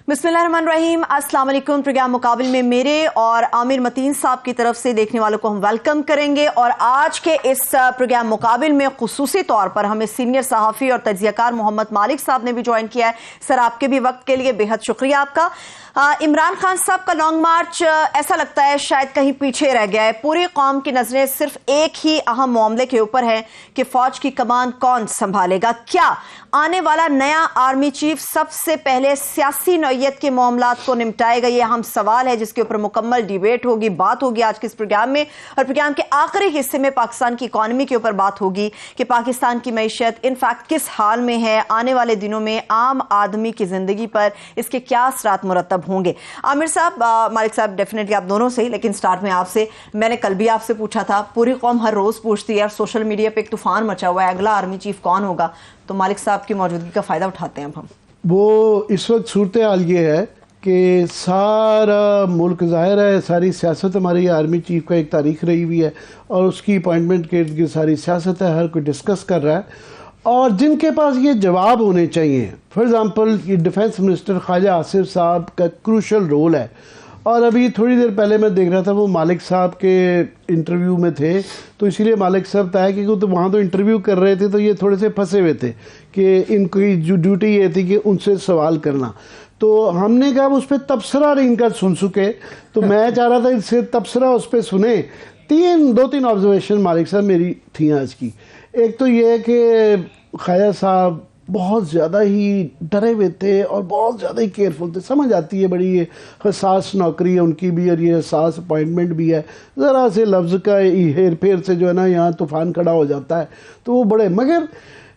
बिस्मिल्लाहिर्रहमानिर्रहीम, अस्सलाम वालेकुम। प्रोग्राम मुकाबिल में मेरे और आमिर मतीन साहब की तरफ से देखने वालों को हम वेलकम करेंगे। और आज के इस प्रोग्राम मुकाबिल में खुसूसी तौर पर हमें सीनियर सहाफ़ी और तज्ज़ियाकार मोहम्मद मालिक साहब ने भी ज्वाइन किया है। सर, आपके भी वक्त के लिए बेहद शुक्रिया आपका। इमरान खान साहब का लॉन्ग मार्च ऐसा लगता है शायद कहीं पीछे रह गया है। पूरी कौम की नजरें सिर्फ एक ही अहम मामले के ऊपर है कि फौज की कमान कौन संभालेगा। क्या आने वाला नया आर्मी चीफ सबसे पहले सियासी नौयत के मामलात को निपटाएगा? ये अहम सवाल है जिसके ऊपर मुकम्मल डिबेट होगी, बात होगी आज के इस प्रोग्राम में। और प्रोग्राम के आखिरी हिस्से में पाकिस्तान की इकॉनमी के ऊपर बात होगी कि पाकिस्तान की मईशत इनफैक्ट किस हाल में है, आने वाले दिनों में आम आदमी की जिंदगी पर इसके क्या असरात मुरतब होंगे। आमिर साहब, मालिक साहब, डेफिनेटली आप दोनों से ही, लेकिन स्टार्ट में आपसे। मैंने कल भी आपसे पूछा था, पूरी कौम हर रोज पूछती है और सोशल मीडिया पे एक तूफान मचा हुआ है, अगला आर्मी चीफ कौन होगा? तो मालिक साहब की मौजूदगी का फायदा उठाते हैं अब हम। वो इस वक्त सूरत हाल ये है कि सारा मुल्क, जाहिर है सारी सियासत हमारी आर्मी चीफ का एक तारीख रही हुई है और उसकी अपॉइंटमेंट के इर्द सारी सियासत है, हर कोई डिस्कस कर रहा है। और जिनके पास ये जवाब होने चाहिए, फॉर एग्ज़ाम्पल ये डिफेंस मिनिस्टर ख्वाजा आसिफ साहब का क्रूशल रोल है। और अभी थोड़ी देर पहले मैं देख रहा था वो मालिक साहब के इंटरव्यू में थे, तो इसीलिए मालिक साहब था कि तो वहाँ तो इंटरव्यू कर रहे थे तो ये थोड़े से फंसे हुए थे कि इनकी जो ड्यूटी ये थी कि उनसे सवाल करना। तो हमने कहा उस पर तबसरा नहीं इनका सुन चुके, तो मैं चाह रहा था इससे तबसरा उस पर सुने। दो तीन ऑब्जर्वेशन मालिक साहब मेरी थी आज की। एक तो ये है कि ख्वाजा साहब बहुत ज़्यादा ही डरे हुए थे और बहुत ज़्यादा ही केयरफुल थे। समझ आती है, बड़ी ये हसास नौकरी है उनकी भी और ये हसास अपॉइंटमेंट भी है। ज़रा से लफ्ज़ का हेर फेर से जो है ना यहाँ तूफ़ान खड़ा हो जाता है, तो वो बड़े, मगर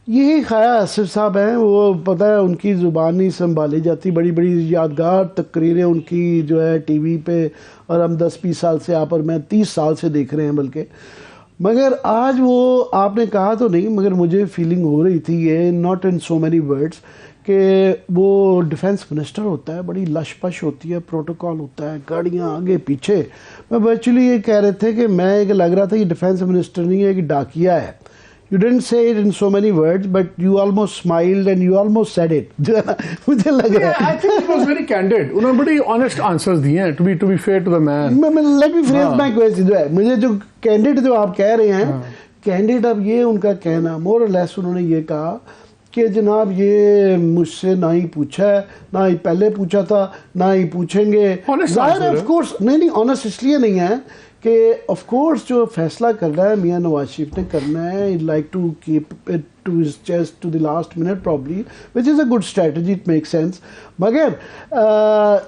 यही ख्वाजा आसिफ साहब हैं, वो पता है उनकी ज़ुबान नहीं संभाली जाती। बड़ी बड़ी यादगार तकरीरें उनकी जो है टीवी पे, और हम 10-20 साल से, आप और मैं 30 साल से देख रहे हैं बल्कि। मगर आज वो, आपने कहा तो नहीं मगर मुझे फीलिंग हो रही थी ये, not in so many words, कि वो डिफेंस मिनिस्टर होता है, बड़ी लशपश होती है, प्रोटोकॉल होता है, गाड़ियाँ आगे पीछे। मैं वर्चुअली ये कह रहे थे कि मैं लग रहा था ये डिफेंस मिनिस्टर नहीं है, कि डाकिया है। You didn't say it in so many words, but you almost smiled and you almost said it. मुझे लग रहा है। I think it was very candid. उन्होंने बड़ी honest answers दिए हैं, to be fair to the man. Let me phrase my question जो है, मुझे जो candid जो आप कह रहे हैं, candid अब ये उनका कहना, more or less उन्होंने ये कहा कि जनाब ये मुझसे ना ही पूछा है, ना ही पहले पूछा था, ना ही पूछेंगे। जाहिर है, of course, नहीं honest इसलिए नहीं है कि ऑफ कोर्स जो फैसला कर रहा है मियां नवाज शरीफ ने करना है, like to keep it to his chest to the last minute probably, which is a good strategy, it make sense. मगर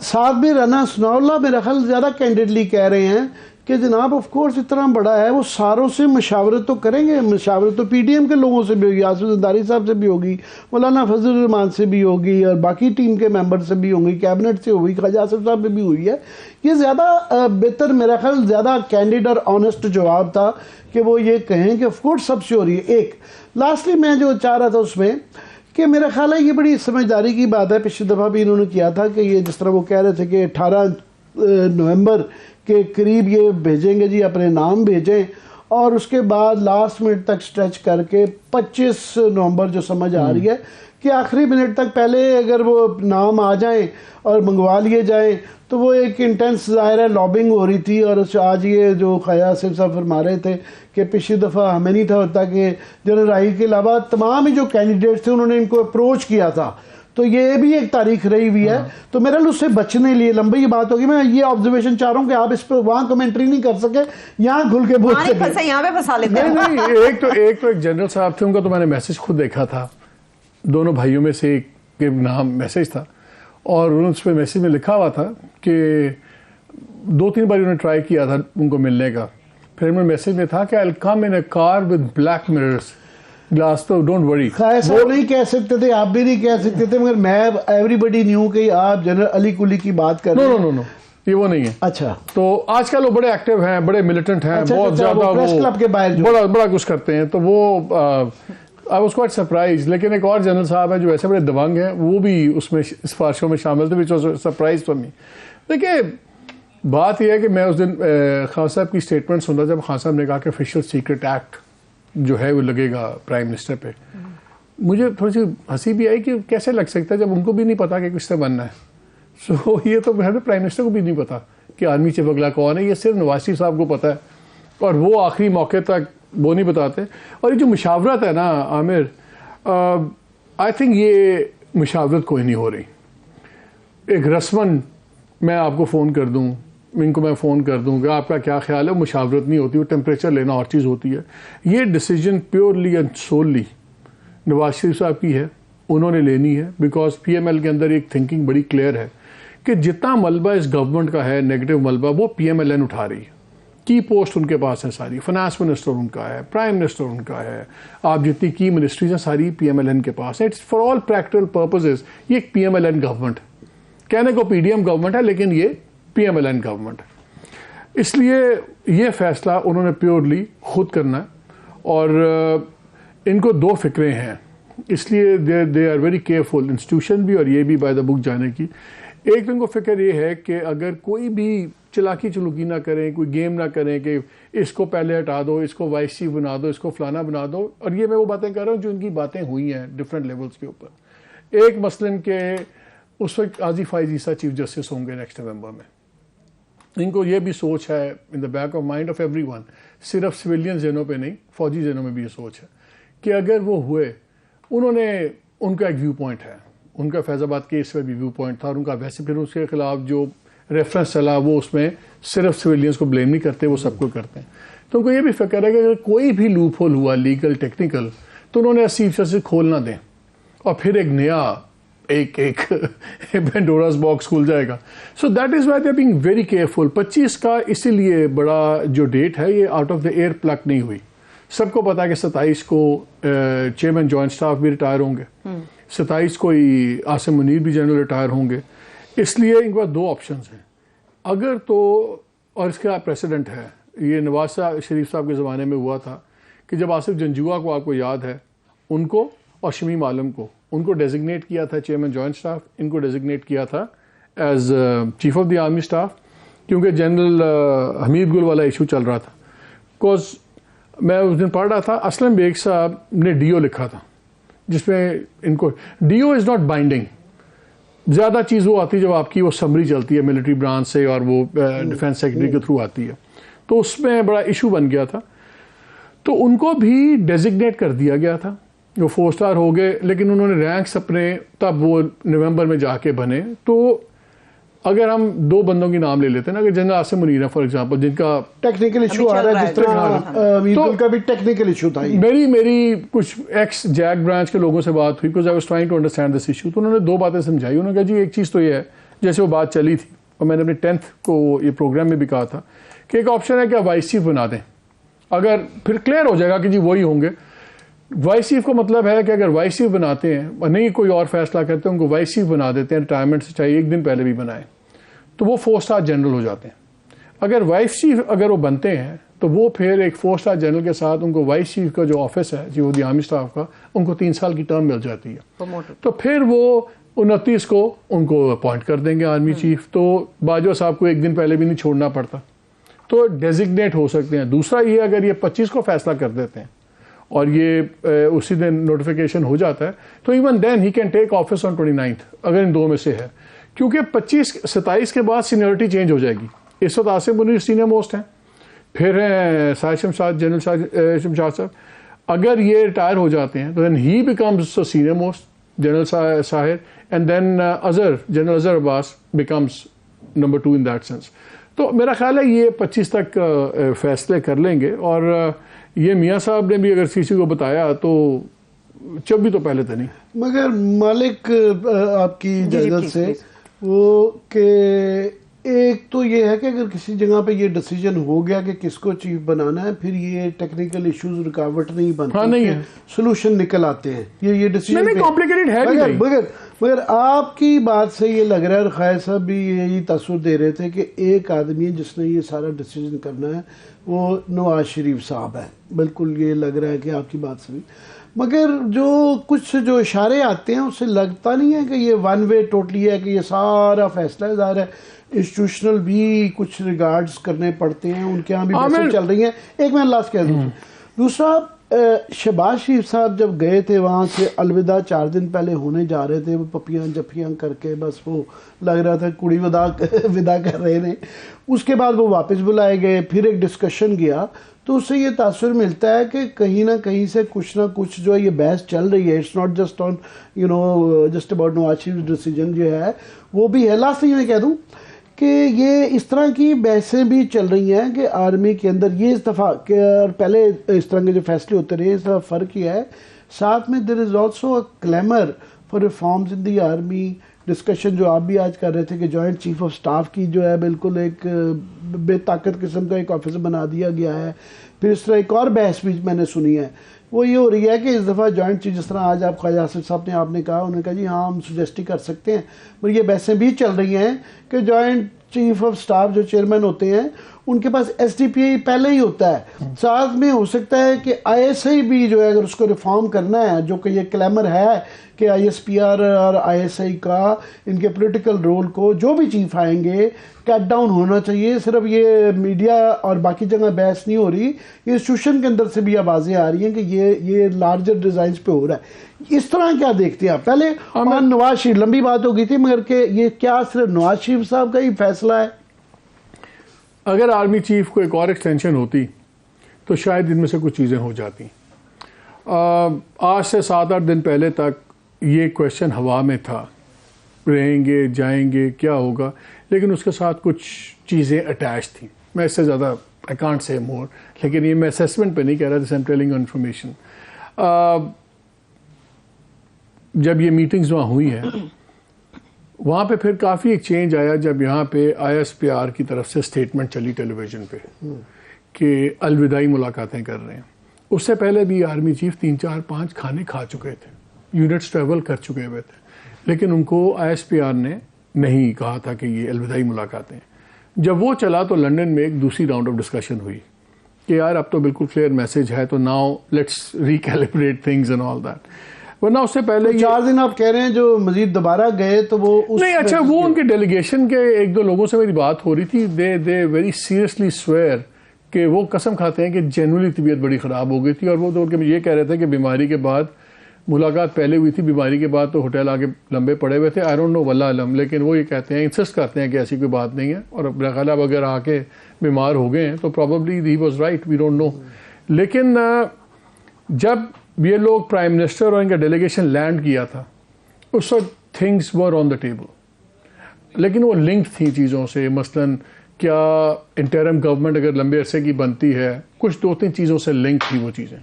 साथ में राना सनाउल्लाह मेरा ख्याल ज़्यादा कैंडिडली कह रहे हैं कि जनाब ऑफ कोर्स इतना बड़ा है, वो सारों से मशावरत तो करेंगे। मशावरत तो पीडीएम के लोगों से भी होगी, आसिफ ज़रदारी साहब से भी होगी, मौलाना फजल रहमान से भी होगी, और बाकी टीम के मेंबर से भी होंगी, कैबिनेट से होगी, ख्वाजा आसिफ साहब से भी हुई है। ये ज़्यादा बेहतर, मेरा ख्याल ज़्यादा कैंडिड और ऑनेस्ट जवाब था कि वो ये कहें कि ऑफ कोर्स सबसे हो रही है। एक लास्टली मैं जो चाह रहा था उसमें कि मेरा ख्याल है ये बड़ी समझदारी की बात है, पिछली दफ़ा भी इन्होंने किया था कि ये जिस तरह वो कह रहे थे कि 18 नवंबर के करीब ये भेजेंगे जी, अपने नाम भेजें, और उसके बाद लास्ट मिनट तक स्ट्रेच करके 25 नवंबर जो समझ आ रही है कि आखिरी मिनट तक पहले अगर वो नाम आ जाएं और मंगवा लिए जाएं, तो वो एक इंटेंस ज़ाहिर है लॉबिंग हो रही थी। और आज ये जो ख्वाजा आसिफ साहब फरमा रहे थे कि पिछली दफ़ा हमें नहीं था होता कि जनरल राही के अलावा तमाम ही जो कैंडिडेट थे उन्होंने इनको अप्रोच किया था, तो ये भी एक तारीख रही हुई है। तो मेरा उससे बचने लिए लंबी बात होगी, मैं ये ऑब्जर्वेशन चाह रहा हूँ कि आप इस पर वहाँ कमेंट्री नहीं कर सके, यहाँ खुल के बोल सके। यहाँ पे फंसा लेते हैं। नहीं, एक जनरल साहब थे, उनका तो मैंने मैसेज खुद देखा था, दोनों भाइयों में से एक के नाम मैसेज था, और उस पर मैसेज में लिखा हुआ था कि 2-3 बार उन्होंने ट्राई किया था उनको मिलने का। फिर उन्होंने मैसेज में था कि I will come in a car with black mirrors glass, तो डोंट वरी। वो नहीं कह सकते थे, आप भी नहीं कह सकते थे, मगर मैं, एवरीबडी न्यू कि आप जनरल अली कुली की बात कर रहे हैं। नो, ये वो नहीं है। अच्छा, तो आजकल वो बड़े एक्टिव हैं, बड़े मिलिटेंट हैं, बहुत ज्यादा, वो प्रेस क्लब के बाहर बड़ा कुछ करते हैं। तो वो आई वाज क्वाइट सरप्राइज। लेकिन एक और जनरल साहब हैं जो ऐसे बड़े दबंग हैं, वो भी उसमें सिफारिशों में शामिल थे, which was surprise for me. देखिए, बात यह है कि मैं उस दिन खान साहब की स्टेटमेंट सुन रहा, जब खान साहब ने कहा कि ऑफिशियल सीक्रेट एक्ट जो है वो लगेगा प्राइम मिनिस्टर पे, मुझे थोड़ी सी हंसी भी आई कि कैसे लग सकता है जब उनको भी नहीं पता कि किससे बनना है। सो ये तो प्राइम मिनिस्टर को भी नहीं पता कि आर्मी चीफ अगला कौन है, ये सिर्फ नवाज शरीफ साहब को पता है और वो आखिरी मौके तक वो नहीं बताते। और ये जो मुशावरत है ना आमिर, आई थिंक ये मुशावरत कोई नहीं हो रही। एक रस्मन मैं आपको फ़ोन कर दूं, इनको मैं फ़ोन कर दूं कि आपका क्या ख्याल है, मुशावरत नहीं होती, वो टेम्परेचर लेना और चीज़ होती है। ये decision purely and solely Nawaz Sharif sahab की है, उन्होंने लेनी है, बिकॉज PML के अंदर एक थिंकिंग बड़ी क्लियर है कि जितना मलबा इस गवर्नमेंट का है, नेगेटिव मलबा, वो PMLN उठा रही है। की पोस्ट उनके पास है सारी, फाइनेंस मिनिस्टर उनका है, प्राइम मिनिस्टर उनका है, आप जितनी की मिनिस्ट्रीज हैं सारी PMLN के पास है। It's for all practical purposes ये एक PMLN गवर्नमेंट, कहने को PDM गवर्नमेंट है लेकिन ये PMLN गवर्नमेंट है। इसलिए ये फैसला उन्होंने प्योरली खुद करना है और इनको दो फिक्रें हैं, इसलिए they are very careful, institution भी और ये भी बाय द बुक जाने की। एक तो इनको फिक्र ये है कि अगर कोई भी चलाकी चलूकी ना करें, कोई गेम ना करें कि इसको पहले हटा दो, इसको वाइस चीफ बना दो, इसको फलाना बना दो। और ये मैं वो बातें कर रहा हूँ जो इनकी बातें हुई हैं डिफरेंट लेवल्स के ऊपर। एक मसलन के उस वक्त आजी फाइज ईसा चीफ जस्टिस होंगे नेक्स्ट नवंबर में। इनको ये भी सोच है in the back of mind of everyone, सिर्फ सिविलियन जेनों पे नहीं, फौजी जेनों में भी ये सोच है कि अगर वो हुए, उनका एक व्यू पॉइंट है, उनका फैजाबाद केस में भी व्यू पॉइंट था और उनका वैसे फिर उसके खिलाफ जो रेफरेंस चला वो उसमें सिर्फ सिविलियंस को ब्लेम नहीं करते, वो सबको करते हैं। तो उनको ये भी फिक्र है कि अगर कोई भी लूप होल हुआ लीगल टेक्निकल तो उन्होंने चीफ जस्टिस खोलना दें और फिर एक नया एक पेंडोरास बॉक्स खुल जाएगा। So that is why they are being very careful. 25 का इसीलिए बड़ा जो डेट है ये out of the air pluck नहीं हुई। सबको पता है कि 27 को चेयरमैन जॉइंट स्टाफ भी रिटायर होंगे, 27 को ही आसिम मुनीर भी जनरल रिटायर होंगे। इसलिए इनके पास दो ऑप्शंस हैं। अगर तो, और इसका प्रेसिडेंट है, ये नवाज शरीफ साहब के ज़माने में हुआ था कि जब आसिफ जंजुआ को आपको याद है, उनको और शमीम आलम को उनको डेजिग्नेट किया था चेयरमैन जॉइंट स्टाफ, इनको डेजिग्नेट किया था as chief of the army staff, क्योंकि जनरल हमीद गुल वाला इशू चल रहा था। बिकॉज मैं उस दिन पढ़ रहा था, असलम बेग साहब ने DO लिखा था जिसमें इनको, DO इज़ नॉट बाइंडिंग, ज़्यादा चीज़ वो आती है जब आपकी वो समरी चलती है मिलिट्री ब्रांच से और वो डिफेंस सेक्रेटरी के थ्रू आती है, तो उसमें बड़ा इशू बन गया था। तो उनको भी डेजिग्नेट कर दिया गया था, वो 4 स्टार हो गए, लेकिन उन्होंने रैंक्स अपने तब वो नवंबर में जाके बने। तो अगर हम दो बंदों के नाम ले लेते हैं ना, अगर general Asim Munir for example, जिनका टेक्निकल इशू आ रहा है, जिस तरह तो उनका भी टेक्निकल इशू था। मेरी कुछ एक्स जैक ब्रांच के लोगों से बात हुई, because I was trying to understand this issue. तो उन्होंने दो बातें समझाई। उन्होंने कहा जी एक चीज़ तो ये है, जैसे वो बात चली थी और मैंने अपने 10th को ये प्रोग्राम में भी कहा था कि एक ऑप्शन है कि आप वाइस चीफ बना दें, अगर फिर क्लियर हो जाएगा कि जी वही होंगे। वाइस चीफ का मतलब है कि अगर वाइस चीफ बनाते हैं और नहीं कोई और फैसला करते हैं, उनको वाइस चीफ बना देते हैं, रिटायरमेंट से चाहे एक दिन पहले भी बनाएं, तो वो 4 स्टार जनरल हो जाते हैं। अगर वाइस चीफ अगर वो बनते हैं तो वो फिर एक 4 स्टार जनरल के साथ उनको वाइस चीफ का जो ऑफिस है जी वो आर्मी स्टाफ का, उनको 3 साल की टर्म मिल जाती है। तो फिर वो 29 को उनको अपॉइंट कर देंगे आर्मी चीफ, तो बाजवा साहब को एक दिन पहले भी नहीं छोड़ना पड़ता, तो डेजिग्नेट हो सकते हैं। दूसरा ये, अगर ये 25 को फैसला कर देते हैं और ये उसी दिन नोटिफिकेशन हो जाता है, तो even then he can take office on 29th, अगर इन दो में से है, क्योंकि 27 के बाद सीनियरिटी चेंज हो जाएगी। इस वक्त आसिम मुनीर सीनियर मोस्ट हैं, फिर हैं साहिर शमशाद, जनरल शमशाद साहब। अगर ये रिटायर हो जाते हैं तो then he becomes senior most general Sahir, and then general Azhar Abbas becomes number 2 in that sense. तो मेरा ख्याल है ये 25 तक फैसले कर लेंगे। और ये मियाँ साहब ने भी अगर CC को बताया तो जब भी तो पहले तो नहीं, मगर मालिक आपकी इजाजत से वो के एक तो ये है कि अगर किसी जगह पे ये डिसीजन हो गया कि किसको चीफ बनाना है, फिर ये टेक्निकल इश्यूज रुकावट नहीं बनती, हाँ, नहीं है, सोल्यूशन निकल आते हैं। ये डिसीजन नहीं कॉम्प्लिकेटेड है मगर आपकी बात से ये लग रहा है, और खायर साहब भी यही तासुर दे रहे थे कि एक आदमी है जिसने ये सारा डिसीजन करना है, वो नवाज शरीफ साहब है। बिल्कुल ये लग रहा है कि आपकी बात से भी, मगर जो इशारे आते हैं उससे लगता नहीं है कि ये वन वे टोटली है, कि ये सारा फैसला ज़ाहिर है इंस्टीट्यूशनल भी कुछ रिगार्ड्स करने पड़ते हैं, उनके यहाँ भी बातें चल रही हैं। एक मैं लास्ट कह दूँ, दूसरा शहबाज शरीफ साहब जब गए थे वहाँ से अलविदा 4 दिन पहले होने जा रहे थे, वो पपियाँ जफियाँ करके बस वो लग रहा था कुड़ी विदा कर रहे थे। उसके बाद वो वापस बुलाए गए, फिर एक डिस्कशन गया, तो उससे ये तासुर मिलता है कि कहीं ना कहीं से कुछ ना कुछ जो है ये बहस चल रही है। It's not just on just about Nawaz Sharif decision जो है वो भी है। लास्ट में कह दूँ कि ये इस तरह की बहसें भी चल रही हैं कि आर्मी के अंदर ये इस दफ़ा पहले इस तरह के जो फैसले होते रहे, इस तरह फ़र्क किया है। साथ में there is also a clamour for reforms in the army. Discussion जो आप भी आज कर रहे थे कि जॉइंट चीफ ऑफ स्टाफ की जो है बिल्कुल एक बेताकत किस्म का एक ऑफिसर बना दिया गया है। फिर इस तरह एक और बहस भी मैंने सुनी है, वो ये हो रही है कि इस दफ़ा जॉइंट चीफ, जिस तरह आज आप ख्वाजा आसिफ साहब ने आपने कहा, उन्होंने कहा जी हाँ हम सुजेस्ट ही कर सकते हैं, पर ये बहसें भी चल रही हैं कि जॉइंट चीफ ऑफ स्टाफ जो चेयरमैन होते हैं उनके पास SDPI पहले ही होता है। साथ में हो सकता है कि ISI भी जो है अगर उसको रिफॉर्म करना है, जो कि ये क्लेमर है कि ISPR और ISI का इनके पॉलिटिकल रोल को जो भी चीफ आएंगे कट डाउन होना चाहिए। सिर्फ ये मीडिया और बाकी जगह बहस नहीं हो रही, ये इंस्टीट्यूशन के अंदर से भी आवाज़ें आ रही हैं कि ये लार्जर डिज़ाइन पे हो रहा है। इस तरह क्या देखते हैं आप? पहले नवाज शरीफ, लंबी बात हो गई थी, मगर के ये क्या सिर्फ नवाज शरीफ साहब का ही फैसला है? अगर आर्मी चीफ को एक और एक्सटेंशन होती तो शायद इनमें से कुछ चीज़ें हो जाती। आज से 7-8 दिन पहले तक ये क्वेश्चन हवा में था, रहेंगे जाएंगे क्या होगा, लेकिन उसके साथ कुछ चीज़ें अटैच थी। मैं इससे ज़्यादा आई कांट से मोर, लेकिन ये मैं असेसमेंट पे नहीं कह रहा, this I am telling information. जब ये मीटिंग्स वहाँ हुई है, वहाँ पे फिर काफ़ी एक चेंज आया जब यहाँ पे ISPR की तरफ से स्टेटमेंट चली टेलीविज़न पे कि अलविदाई मुलाकातें कर रहे हैं। उससे पहले भी आर्मी चीफ 3-4-5 खाने खा चुके थे, यूनिट्स ट्रैवल कर चुके हुए थे, लेकिन उनको ISPR ने नहीं कहा था कि ये अलविदाई मुलाकातें। जब वो चला तो लंदन में एक दूसरी राउंड ऑफ डिस्कशन हुई कि यार अब तो बिल्कुल क्लियर मैसेज है, तो now let's recalibrate things and all that. वरना उससे पहले 4 दिन आप कह रहे हैं जो मजीद दोबारा गए तो वो नहीं, अच्छा वो उनके डेलीगेशन के 1-2 लोगों से मेरी बात हो रही थी, दे वेरी सीरियसली स्वेयर कि वो कसम खाते हैं कि जेन्युइनली तबीयत बड़ी ख़राब हो गई थी। और वो तो मुझे ये कह रहे थे कि बीमारी के बाद मुलाकात पहले हुई थी, बीमारी के बाद तो होटल आके लंबे पड़े हुए थे। आई डोंट नो वल्लाह अलम, लेकिन वो ये कहते हैं, इंसिस्ट करते हैं कि ऐसी कोई बात नहीं है, और मेरा ख्याल है अगर आके बीमार हो गए हैं तो probably he was right, we don't know. लेकिन जब ये लोग प्राइम मिनिस्टर और इनका डेलीगेशन लैंड किया था, उस वक्त things were on the table, लेकिन वो लिंक्ड थी चीज़ों से। मसलन क्या इंटरिम गवर्नमेंट अगर लंबे अरसे की बनती है, कुछ 2-3 चीज़ों से लिंक थी वो चीज़ें।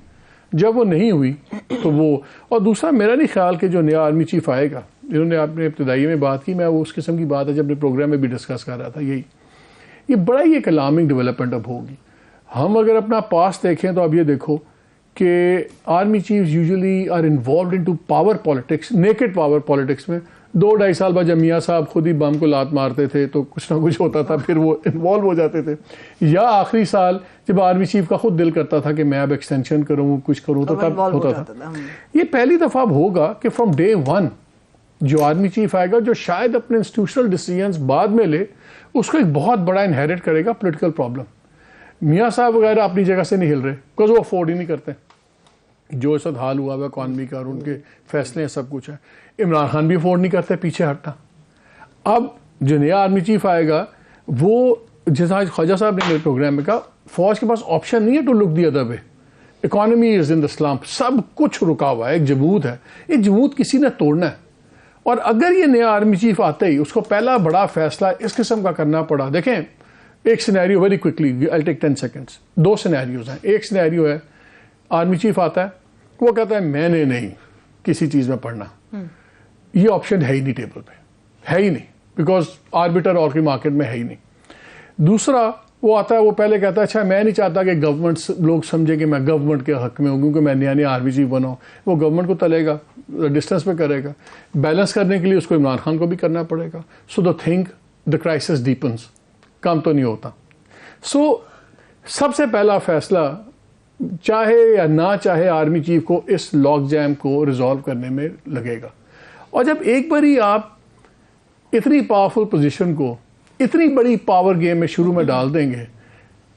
जब वो नहीं हुई तो वो, और दूसरा मेरा नहीं ख्याल कि जो नया आर्मी चीफ आएगा, इन्होंने आपने इब्तदाई में बात की, मैं वो उस किस्म की बात है जब अपने प्रोग्राम में भी डिस्कस कर रहा था, यही ये बड़ा ही एक अलार्मिंग डेवलपमेंट अब होगी। हम अगर अपना पास्ट देखें तो अब ये देखो कि army chiefs usually are involve into power politics, naked power politics में। 2-2.5 साल बाद जब मियाँ साहब खुद ही बम को लात मारते थे तो कुछ ना कुछ होता था, फिर वो इन्वॉल्व हो जाते थे। या आखिरी साल जब आर्मी चीफ का खुद दिल करता था कि मैं अब एक्सटेंशन करूँ, कुछ करूँ, तो तब होता था। ये पहली दफ़ा अब होगा कि फ्रॉम डे 1 जो आर्मी चीफ आएगा, जो शायद अपने इंस्टीट्यूशनल डिसीजंस बाद में ले, उसको एक बहुत बड़ा इनहेरिट करेगा पॉलिटिकल प्रॉब्लम। मियाँ साहब वगैरह अपनी जगह से नहीं हिल रहे, बिकॉज वो अफोर्ड ही नहीं करते। जो इस वक्त हाल हुआ है इकॉनमी का और उनके फैसले हैं, सब कुछ है। इमरान खान भी अफोर्ड नहीं करते पीछे हटना। अब जो नया आर्मी चीफ आएगा, वो जैसा ख्वाजा साहब ने मेरे प्रोग्राम में कहा, फौज के पास ऑप्शन नहीं है to look the other way. Economy is in the slump, सब कुछ रुका हुआ है, एक जमूद है, ये जमूद किसी ने तोड़ना है। और अगर ये नया आर्मी चीफ आते ही उसको पहला बड़ा फैसला इस किस्म का करना पड़ा। देखें एक scenario very quickly, I take 10 seconds. 2 scenarios हैं। एक सिनेरियो है आर्मी चीफ आता है, वो कहता है मैंने नहीं किसी चीज़ में पढ़ना, ये ऑप्शन है ही नहीं टेबल पे, है ही नहीं, बिकॉज आर्बिटर और की मार्केट में है ही नहीं। दूसरा वो आता है, वो पहले कहता है अच्छा मैं नहीं चाहता कि गवर्नमेंट लोग समझे कि मैं गवर्नमेंट के हक में हूँ क्योंकि मैं नया आर्मी चीफ बना हूँ। वो गवर्नमेंट को तलेगा, डिस्टेंस पे करेगा। बैलेंस करने के लिए उसको इमरान खान को भी करना पड़ेगा। So the think the crisis deepens, कम तो नहीं होता। सो सबसे पहला फैसला चाहे या ना चाहे आर्मी चीफ को इस लॉक जैम को रिजॉल्व करने में लगेगा। और जब एक बारी आप इतनी पावरफुल पोजीशन को इतनी बड़ी पावर गेम में शुरू में डाल देंगे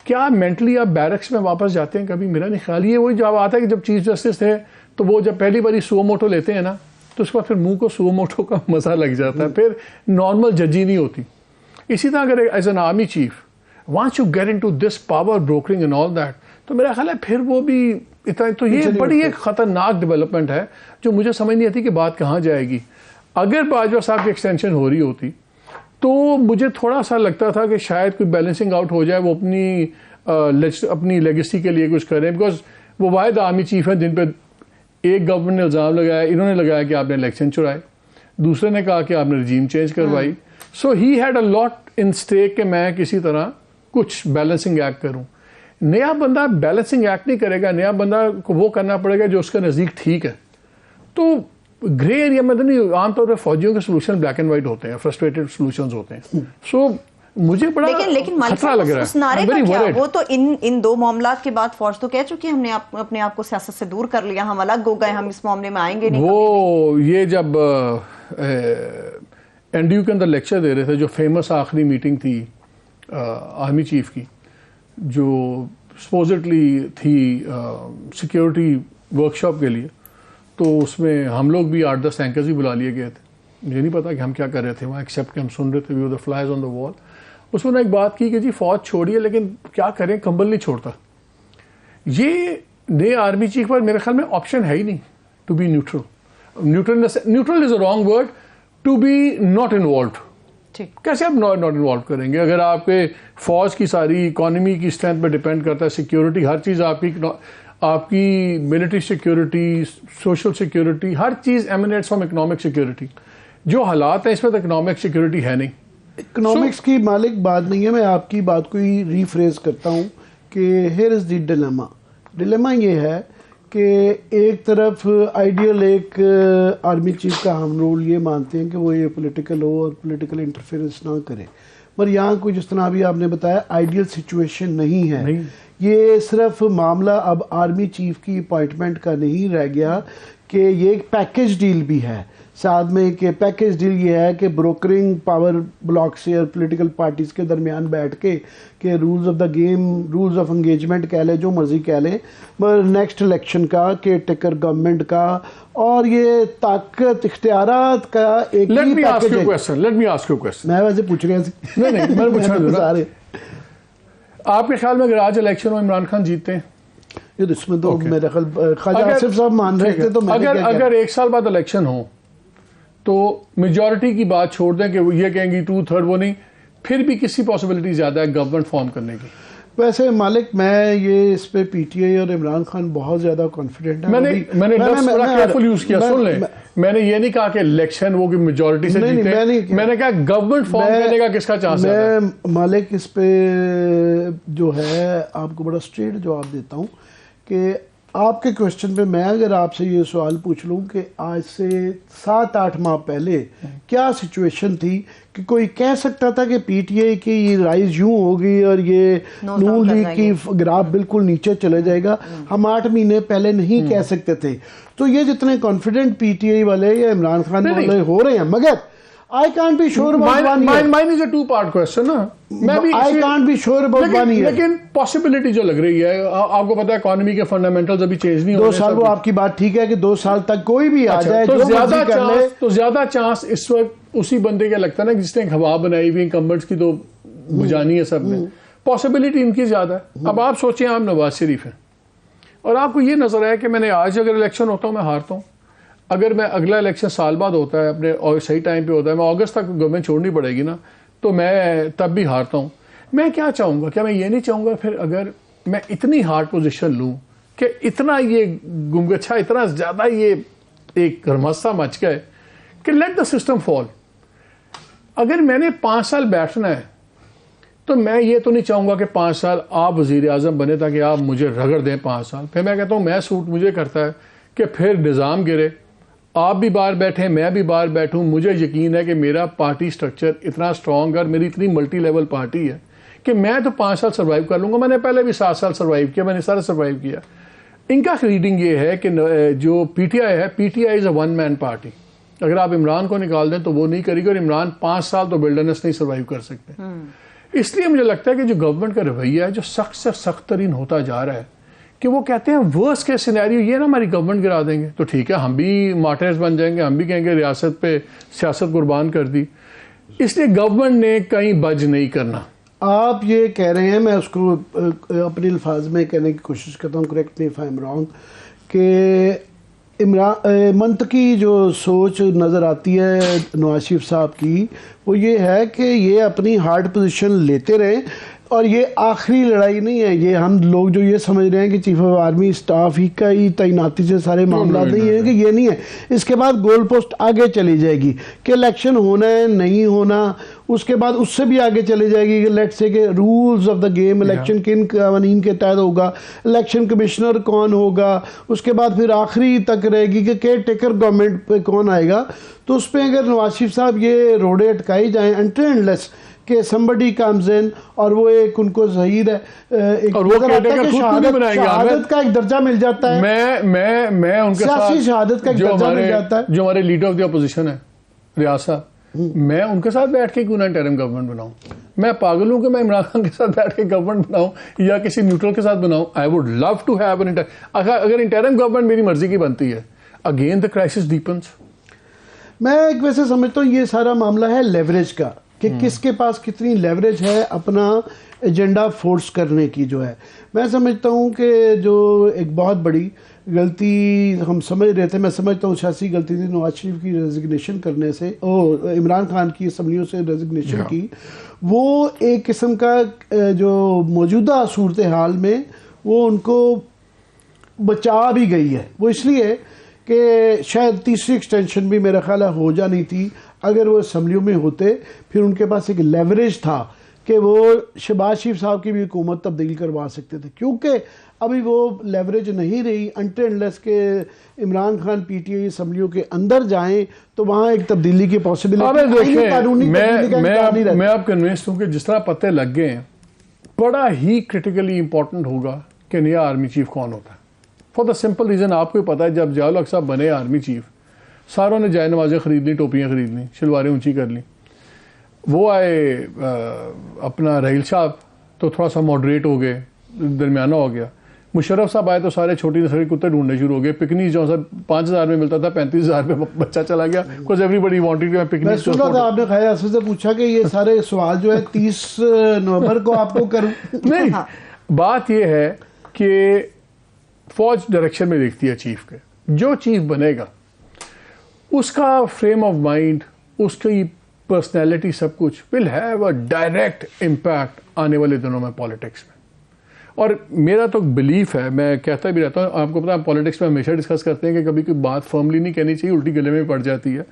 क्या मेंटली आप बैरक्स में वापस जाते हैं कभी? मेरा नहीं ख्याल। ये वही जवाब आता है कि जब चीफ जस्टिस थे तो वो जब पहली बारी सुओ मोटो लेते हैं ना, तो उसके बाद फिर मुंह को सुओ मोटो का मजा लग जाता है, फिर नॉर्मल जजी नहीं होती। इसी तरह अगर as an army chief once you get into this power brokering and all that, तो मेरा ख्याल है फिर वो भी इतना, तो ये बड़ी एक खतरनाक डेवलपमेंट है जो मुझे समझ नहीं आती कि बात कहाँ जाएगी। अगर बाजवा साहब की एक्सटेंशन हो रही होती तो मुझे थोड़ा सा लगता था कि शायद कोई बैलेंसिंग आउट हो जाए, वो अपनी लेगेसी के लिए कुछ करें, बिकॉज वो वाहिद आर्मी चीफ हैं जिन पर एक गवर्नमेंट ने इल्ज़ाम लगाया, इन्होंने लगाया कि आपने इलेक्शन चुराए, दूसरे ने कहा कि आपने रजीम चेंज करवाई। So he had a lot in stake कि मैं किसी तरह कुछ बैलेंसिंग एक्ट करूं। नया बंदा बैलेंसिंग एक्ट नहीं करेगा, नया बंदा को वो करना पड़ेगा जो उसके नज़दीक ठीक है। तो ग्रे एरिया में तो नहीं, आमतौर पर फौजियों के सोल्यूशन ब्लैक एंड व्हाइट होते हैं, फ्रस्ट्रेटेड सोल्यूशंस होते हैं। सो मुझे बड़ा लेकिन खतरा लग रहा है। उस नारे का क्या? वो तो इन दो मामलात के बाद फौज तो कह चुकी है हमने अपने आप को सियासत से दूर कर लिया, हम अलग हो गए, हम इस मामले में आएंगे नहीं। वो ये जब एनडीयू के अंदर लेक्चर दे रहे थे, जो फेमस आखिरी मीटिंग थी आर्मी चीफ की, जो सपोजिटली थी सिक्योरिटी वर्कशॉप के लिए, तो उसमें हम लोग भी 8-10 एंकर्स भी बुला लिए गए थे। मुझे नहीं पता कि हम क्या कर रहे थे वहाँ, एक्सेप्ट कि हम सुन रहे थे, we were the flies on the wall. उसमें एक बात की कि जी फौज छोड़िए, लेकिन क्या करें, कंबल नहीं छोड़ता। ये नए आर्मी चीफ पर मेरे ख्याल में ऑप्शन है ही नहीं to be neutral. Neutral is a wrong word, to be not involve. कैसे आप नॉट इन्वॉल्व करेंगे? अगर आपके फौज की सारी इकोनॉमी की स्ट्रेंथ पर डिपेंड करता है, सिक्योरिटी हर चीज़ आपकी military security, social security, her cheese emanates from economic security. जो हालात हैं इसमें तो इकोनॉमिक सिक्योरिटी है नहीं। इकोनॉमिक्स की मालिक बात नहीं है, मैं आपकी बात को ही रीफ्रेज करता हूँ कि हियर इज द डिलेमा ये है कि एक तरफ आइडियल एक आर्मी चीफ का हम रोल ये मानते हैं कि वो ये पॉलिटिकल हो और पॉलिटिकल इंटरफेरेंस ना करे, पर यहाँ कोई जिस तरह अभी आपने बताया आइडियल सिचुएशन नहीं है। ये सिर्फ मामला अब आर्मी चीफ की अपॉइंटमेंट का नहीं रह गया कि ये एक पैकेज डील भी है साथ में, कि पैकेज डील ये है कि ब्रोकरिंग पावर ब्लॉक से और पॉलिटिकल पार्टीज के दरमियान बैठ के rules of the game, rules of engagement कह लें, जो मर्जी कह लें, मगर नेक्स्ट इलेक्शन का, केयर टेकर गवर्नमेंट का और ये ताकत इख्तियारात का एक let he me ask package you है। क्वेश्चन। मैं वैसे पूछ रहा नहीं मैं पूछना सारे आपके ख्याल में अगर आज इलेक्शन हो इमरान खान जीतते हैं? ये इसमें तो मेरे ख्याल ख्वाजा आसिफ साहब मान रहे थे, तो अगर 1 साल बाद इलेक्शन हो तो मेजॉरिटी की बात छोड़ दें कि वो ये कहेंगी 2/3 वो नहीं, फिर भी किसी पॉसिबिलिटी ज्यादा है गवर्नमेंट फॉर्म करने की? वैसे मालिक मैं ये इस पे पीटीआई और इमरान खान बहुत ज्यादा कॉन्फिडेंट है। मैंने बड़ा केयरफुल यूज किया, सुन लें, मैंने ये नहीं कहा कि इलेक्शन वो की मेजॉरिटी से जीते, मैंने कहा गवर्नमेंट फॉर्म करने का किसका चांस है? मैं मालिक इस पे जो है आपको बड़ा स्ट्रेट जवाब देता हूँ कि आपके क्वेश्चन पे मैं अगर आपसे ये सवाल पूछ लूँ कि आज से 7-8 माह पहले क्या सिचुएशन थी कि कोई कह सकता था कि पीटीआई की ये राइज यूं होगी और ये नून लीग की ग्राफ बिल्कुल नीचे चले जाएगा? हम 8 महीने पहले नहीं कह सकते थे। तो ये जितने कॉन्फिडेंट पीटीआई वाले या इमरान खान वाले हो रहे हैं, मगर I can't be sure about 1 year. Mine is a 2-part question ना। मैं भी I can't be sure about 1 year. लेकिन पॉसिबिलिटी जो लग रही है, आपको पता है इकोनॉमी के फंडामेंटल्स अभी चेंज नहीं हो रहे। 2 साल वो आपकी बात ठीक है कि 2 साल तक कोई भी आ जाए, तो जो मर्जी कर ले। तो ज्यादा चांस इस वक्त उसी बंदे का लगता है ना जिसने हवा बनाई हुई इंकम्बेंट्स की तो बुझानी है सबने, पॉसिबिलिटी इनकी ज्यादा है। अब आप सोचें आप नवाज शरीफ हैं और आपको ये नजर आया कि मैंने आज अगर इलेक्शन होता हूँ मैं हारता हूँ, अगर मैं अगला इलेक्शन साल बाद होता है अपने और सही टाइम पे होता है, मैं अगस्त तक गवर्नमेंट छोड़नी पड़ेगी ना, तो मैं तब भी हारता हूँ। मैं क्या चाहूँगा, क्या मैं ये नहीं चाहूँगा फिर अगर मैं इतनी हार्ड पोजीशन लूँ कि इतना ये गुमगच्छा, इतना ज़्यादा ये एक घरमस्ता मच गए कि लेट द सिस्टम फॉल। अगर मैंने 5 साल बैठना है तो मैं ये तो नहीं चाहूँगा कि 5 साल आप वज़ीर आज़म बने ताकि आप मुझे रगड़ दें 5 साल, फिर मैं कहता हूँ मैं सूट मुझे करता है कि फिर निज़ाम गिरे, आप भी बाहर बैठे, मैं भी बाहर बैठूं। मुझे यकीन है कि मेरा पार्टी स्ट्रक्चर इतना स्ट्रॉन्ग और मेरी इतनी मल्टी लेवल पार्टी है कि मैं तो 5 साल सर्वाइव कर लूँगा। मैंने पहले भी 7 साल सर्वाइव किया, मैंने सारा सर्वाइव किया। इनका रीडिंग ये है कि जो पीटीआई है, PTI is a 1 man party. अगर आप इमरान को निकाल दें तो वो नहीं करेगी और इमरान 5 साल तो विल्डरनेस नहीं सर्वाइव कर सकते। इसलिए मुझे लगता है कि जो गवर्नमेंट का रवैया है जो सख्त से सख्त तरीन होता जा रहा है कि वो कहते हैं वर्स्ट के सिनेरियो ये ना हमारी गवर्नमेंट गिरा देंगे, तो ठीक है हम भी मार्टिर्स बन जाएंगे, हम भी कहेंगे रियासत पे सियासत कुर्बान कर दी। इसलिए गवर्नमेंट ने कहीं बज नहीं करना। आप ये कह रहे हैं, मैं उसको अपने अल्फाज में कहने की कोशिश करता हूँ, correct me if I am wrong, कि इमरान मंतकी जो सोच नज़र आती है नवाज शरीफ साहब की, वो ये है कि ये अपनी हार्ड पोजीशन लेते रहें और ये आखिरी लड़ाई नहीं है। ये हम लोग जो ये समझ रहे हैं कि चीफ ऑफ आर्मी स्टाफ ही का ही तैनाती से सारे मामला नहीं है, कि ये नहीं है। इसके बाद गोल पोस्ट आगे चली जाएगी कि इलेक्शन होना है नहीं होना, उसके बाद उससे भी आगे चली जाएगी कि लेट्स से कि rules of the game, election किन कानून के तहत होगा, इलेक्शन कमिश्नर कौन होगा, उसके बाद फिर आखिरी तक रहेगी कि केयर टेकर गवर्नमेंट पे कौन आएगा। तो उस पर अगर नवाज शरीफ साहब ये रोड़े अटकाई जाएँ अनटिल एंडलेस कि somebody comes in और वो एक उनको ज़हीर है एक और वो शहादत का एक दर्जा मिल जाता है। मैं उनके साथ शहादत का एक दर्जा मिल जाता है। जो हमारे लीडर ऑफ द अपोजिशन है रियासत, मैं उनके साथ बैठ के क्यों ना इंटरिम गवर्नमेंट बनाऊं? मैं पागल हूं कि मैं इमरान खान के साथ बैठ के गवर्नमेंट बनाऊं या किसी न्यूट्रल के साथ बनाऊं? I would love to have an अगर इंटरिम गवर्नमेंट मेरी मर्जी की बनती है, अगेन द क्राइसिस डीपन्स। मैं एक वैसे समझता हूँ ये सारा मामला है लेवरेज का, कि किसके पास कितनी लेवरेज है अपना एजेंडा फोर्स करने की जो है। मैं समझता हूँ कि जो एक बहुत बड़ी गलती हम समझ रहे थे, मैं समझता हूँ सियासी गलती थी नवाज शरीफ की रेजिग्नेशन करने से और इमरान खान की असम्बलियों से रेजिग्नेशन की। वो एक किस्म का जो मौजूदा सूरत हाल में वो उनको बचा भी गई है। वो इसलिए कि शायद तीसरी एक्सटेंशन भी मेरा ख्याल हो जानी थी अगर वो असम्बलियों में होते। फिर उनके पास एक लेवरेज था कि वो शहबाज शरीफ साहब की भी हुकूमत तब्दील करवा सकते थे, क्योंकि अभी वो लेवरेज नहीं रही अनटिल अनलेस के इमरान खान पीटीआई असम्बलियों के अंदर जाएं तो वहाँ एक तब्दीली की पॉसिबिलिटी कानूनी मैं आप कन्विंस्ड हूँ कि जिस तरह पत्ते लग गए हैं, बड़ा ही क्रिटिकली इंपॉर्टेंट होगा कि नया आर्मी चीफ कौन होता है। फॉर द सिंपल रीज़न आपको ही पता है, जब जियाउल हक साहब बने आर्मी चीफ, सारों ने जाए नवाजें खरीद ली, टोपियाँ खरीद ली, शलवारें ऊंची कर ली। वो आए अपना रहील साहब तो थोड़ा सा मॉडरेट हो गए, दरमियाना हो गया। मुशर्रफ साहब आए तो सारे छोटी नस्ल कुत्ते ढूंढने शुरू हो गए। पिकनिक जो सा 5,000 में मिलता था 35,000 में बच्चा चला गया, because everybody wanted to picnic. मैं सुना था आपने खैर से पूछा कि ये सारे सवाल जो है 30 नवंबर को आपको करूं। नहीं, बात ये है कि फौज डायरेक्शन में देखती है चीफ के, जो चीफ बनेगा उसका फ्रेम ऑफ माइंड, उसकी पर्सनैलिटी, सब कुछ will have a direct impact आने वाले दिनों में पॉलिटिक्स में। और मेरा तो बिलीफ है, मैं कहता भी रहता हूँ, आपको पता है पॉलिटिक्स में हमेशा डिस्कस करते हैं कि कभी कोई बात फर्मली नहीं कहनी चाहिए, उल्टी गले में पड़ जाती है।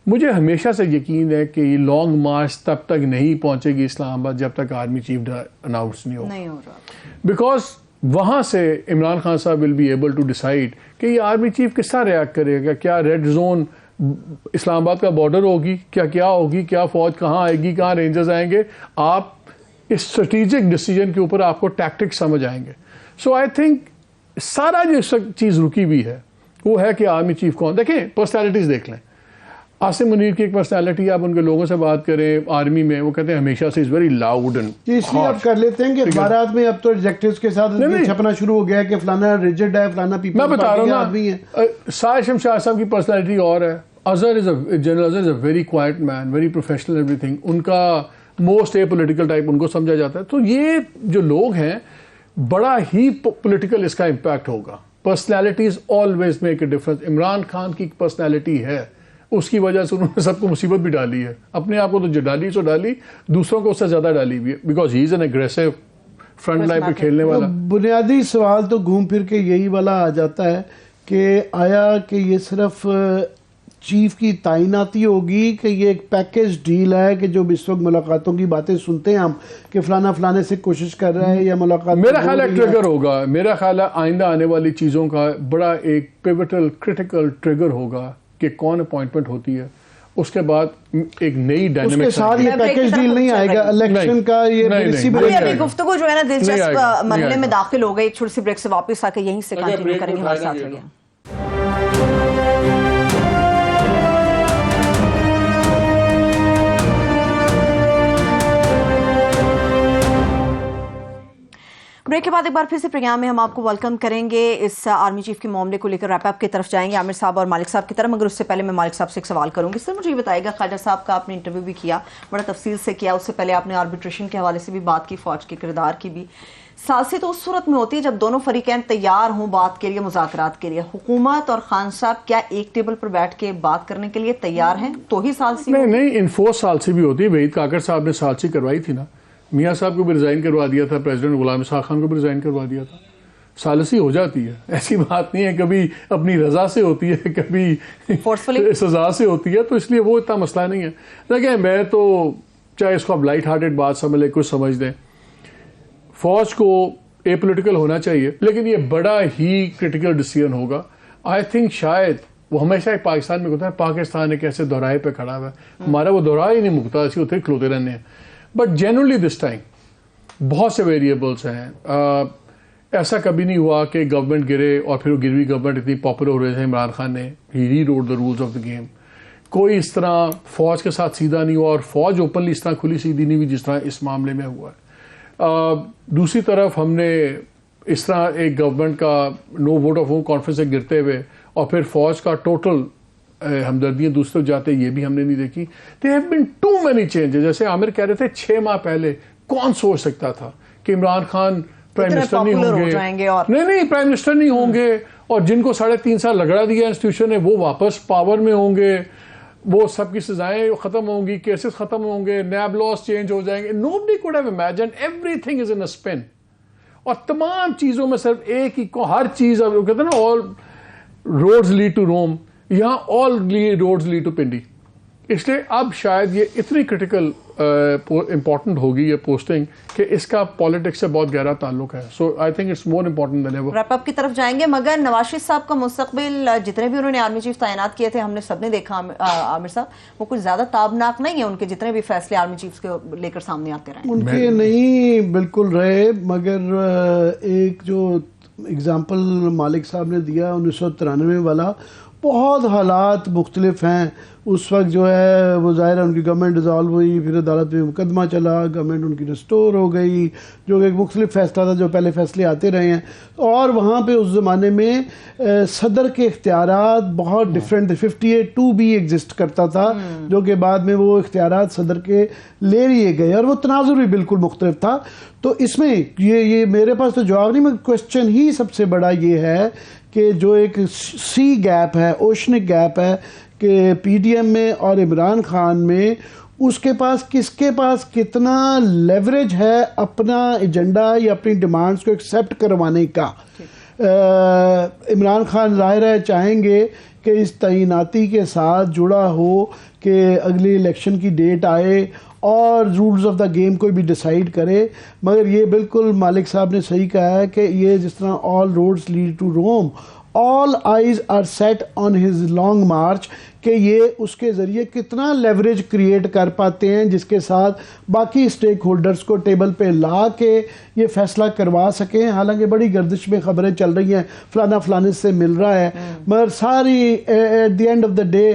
मुझे हमेशा से यकीन है कि ये लॉन्ग मार्च तब तक नहीं पहुंचेगी इस्लामाबाद जब तक आर्मी चीफ अनाउंस नहीं हो रहा, बिकॉज वहां से इमरान खान साहब will be able to decide कि ये आर्मी चीफ किस तरह रिएक्ट करेगा। क्या रेड जोन इस्लामाबाद का बॉर्डर होगी, क्या होगी, क्या फौज कहाँ आएगी, कहाँ रेंजर्स आएंगे। आप इस स्ट्रेटेजिक डिसीजन के ऊपर आपको टैक्टिक्स समझ आएंगे। सो आई थिंक सारा जो चीज़ रुकी हुई है वो है कि आर्मी चीफ कौन। देखें, पर्सनैलिटीज़ देख लें। आसिम मुनीर की एक पर्सनैलिटी, आप उनके लोगों से बात करें आर्मी में, वो कहते हैं हमेशा से इज़ वेरी लाउड एंड इसलिए आप कर लेते हैं कि अखबारात में अब तो एडजेक्टिव्स के साथ छपना शुरू हो गया है कि फलाना रिजिड है, फलाना पीपल मैं बता रहा हूँ आदमी है। साहिर शमशाद साहब की पर्सनैलिटी और है। Azhar is general Azhar is a very quite man, very professional everything. उनका मोस्ट ए पॉलिटिकल टाइप उनको समझा जाता है। तो ये जो लोग हैं बड़ा ही पॉलिटिकल इसका इम्पैक्ट होगा। Personalities always make a difference. Imran Khan की पर्सनैलिटी है, उसकी वजह से उन्होंने सबको मुसीबत भी डाली है। अपने आप को तो जो डाली सो डाली, दूसरों को उससे ज्यादा डाली भी है, because he is an aggressive front line पे खेलने वाला। बुनियादी सवाल तो घूम फिर के यही वाला आ जाता है कि आया कि ये सिर्फ चीफ की तैनाती होगी कि ये एक पैकेज डील है कि जो इस वक्त मुलाकातों की बातें सुनते हैं हम कि फलाना फलाने से कोशिश कर रहा है या मुलाकात। मेरा ख्याल है ट्रिगर होगा, मेरा ख्याल है आइंदा आने वाली चीज़ों का बड़ा एक पिवटल क्रिटिकल ट्रिगर होगा कि कौन अपॉइंटमेंट होती है। उसके बाद एक नई डायनामिक, उसके साथ ये पैकेज डील नहीं आएगा इलेक्शन का। ये अभी गुफ्तगू जो है ना दिलचस्प मरहले में दाखिल हो गई। एक छोटी सी ब्रेक से वापस आके यहीं से कंटिन्यू करेंगे। हमारे साथ रहिए। ब्रेक के बाद एक बार फिर से प्रोग्राम में हम आपको वेलकम करेंगे। इस आर्मी चीफ के मामले को लेकर रैप अप की तरफ जाएंगे आमिर साहब और मालिक साहब की तरफ, मगर उससे पहले मैं मालिक साहब से एक सवाल करूंगी। सर मुझे ये बताइएगा, ख्वाजा साहब का आपने इंटरव्यू भी किया, बड़ा तफसील से किया, उससे पहले आपने आर्बिट्रेशन के हवाले से भी बात की, फौज के किरदार की भी। सालसी तो उस सूरत में होती है जब दोनों फरीकैन तैयार हों बात के लिए, मुज़ाकरात के लिए। हुकूमत और खान साहब क्या एक टेबल पर बैठ के बात करने के लिए तैयार हैं तो ही सालसी? नहीं, इन्फोर्स सालसी भी होती है। वहीद काकर साहब ने सालसी करवाई थी ना, मियाँ साहब को भी रिजाइन करवा दिया था, प्रेसिडेंट गुलाम इस्हाक खान को भी रिजाइन करवा दिया था। सालसी हो जाती है, ऐसी बात नहीं है। कभी अपनी रजा से होती है, कभी फोर्सफुली सजा से होती है, तो इसलिए वो इतना मसला नहीं है। देखिए, मैं तो चाहे इसको आप लाइट हार्टेड बात समझ लें, कुछ समझ दें, फौज को एपॉलिटिकल होना चाहिए, लेकिन ये बड़ा ही क्रिटिकल डिसीजन होगा। आई थिंक शायद वो हमेशा एक पाकिस्तान में होता है, पाकिस्तान एक ऐसे दोहराए पे खड़ा हुआ है, हमारा वो दोहरा ही नहीं मुकता, ऐसे उतरे खिलौते रहने हैं। बट जनरली दिस टाइम बहुत से वेरिएबल्स हैं। ऐसा कभी नहीं हुआ कि गवर्नमेंट गिरे और फिर वो गिरवी गवर्नमेंट इतनी पॉपुलर हो रही है। इमरान खान ने he rewrote the rules of the game. कोई इस तरह फौज के साथ सीधा नहीं हुआ और फौज ओपनली इस तरह खुली सीधी नहीं हुई जिस तरह इस मामले में हुआ है। दूसरी तरफ हमने इस तरह एक गवर्नमेंट का नो वोट ऑफ कॉन्फ्रेंस से गिरते हुए और फिर फौज का टोटल हमदर्दियाँ दूसरे जाते, ये भी हमने नहीं देखी। They have been too many changes. जैसे आमिर कह रहे थे 6 माह पहले कौन सोच सकता था कि इमरान खान प्राइम मिनिस्टर नहीं होंगे, और नहीं प्राइम मिनिस्टर नहीं होंगे, और जिनको 3.5 साल लगड़ा दिया इंस्टीट्यूशन ने वो वापस पावर में होंगे, वो सबकी सजाएं खत्म होंगी, केसेस खत्म होंगे, नैब लॉज चेंज हो जाएंगे। Nobody could have imagined, everything is in a spin. और तमाम चीजों में सिर्फ एक ही हर चीज, अब कहते हैं ना ऑल रोड्स लीड टू रोम, यहां ऑल रोड्स लीड टू पिंडी। इसलिए अब शायद ये इतनी क्रिटिकल इंपॉर्टेंट होगी ये पोस्टिंग कि इसका पॉलिटिक्स से बहुत गहरा ताल्लुक है। So I think it's more important than ever. Wrap up की तरफ जाएंगे, मगर नवाज शरीफ साहब का मुस्तकबिल, जितने भी उन्होंने आर्मी चीफ तैनात किए थे, हमने सबने देखा आमिर साहब, वो कुछ ज्यादा ताबनाक नहीं है। उनके जितने भी फैसले आर्मी चीफ के लेकर सामने आते रहे, उनके नहीं बिल्कुल रहे, मगर एक जो एग्जाम्पल मालिक साहब ने दिया 1993 वाला, बहुत हालात मुख्तलिफ हैं। उस वक्त जो है वो ज़ाहिर है उनकी गवर्नमेंट डिज़ोल्व हुई, फिर अदालत में मुकदमा चला, गवर्नमेंट उनकी रिस्टोर हो गई, जो एक मुख्तलिफ फैसला था, जो पहले फैसले आते रहे हैं। और वहाँ पे उस ज़माने में सदर के इख्तियारात बहुत डिफरेंट थे। 58(2) भी एग्जिस्ट करता था, जो कि बाद में वो इख्तियारात सदर के ले लिए गए, और वो तनाजुर भी बिल्कुल मुख्तलिफ था। तो इसमें ये मेरे पास तो जवाब नहीं, मगर क्वेश्चन ही सबसे बड़ा ये है कि जो एक सी गैप है, ओशनिक गैप है कि पीडीएम में और इमरान खान में, उसके पास किसके पास कितना लेवरेज है अपना एजेंडा या अपनी डिमांड्स को एक्सेप्ट करवाने का। इमरान खान ज़ाहिर है चाहेंगे कि इस तैनाती के साथ जुड़ा हो कि अगली इलेक्शन की डेट आए और रूल्स ऑफ द गेम को भी डिसाइड करे। मगर ये बिल्कुल मालिक साहब ने सही कहा है कि ये जिस तरह all roads lead to Rome, all eyes are set on his long march, कि ये उसके ज़रिए कितना लेवरेज क्रिएट कर पाते हैं जिसके साथ बाकी स्टेक होल्डर्स को टेबल पे ला के ये फैसला करवा सकें। हालांकि बड़ी गर्दिश में खबरें चल रही हैं, फलाना फलाने से मिल रहा है, मगर सारी eight the end of the day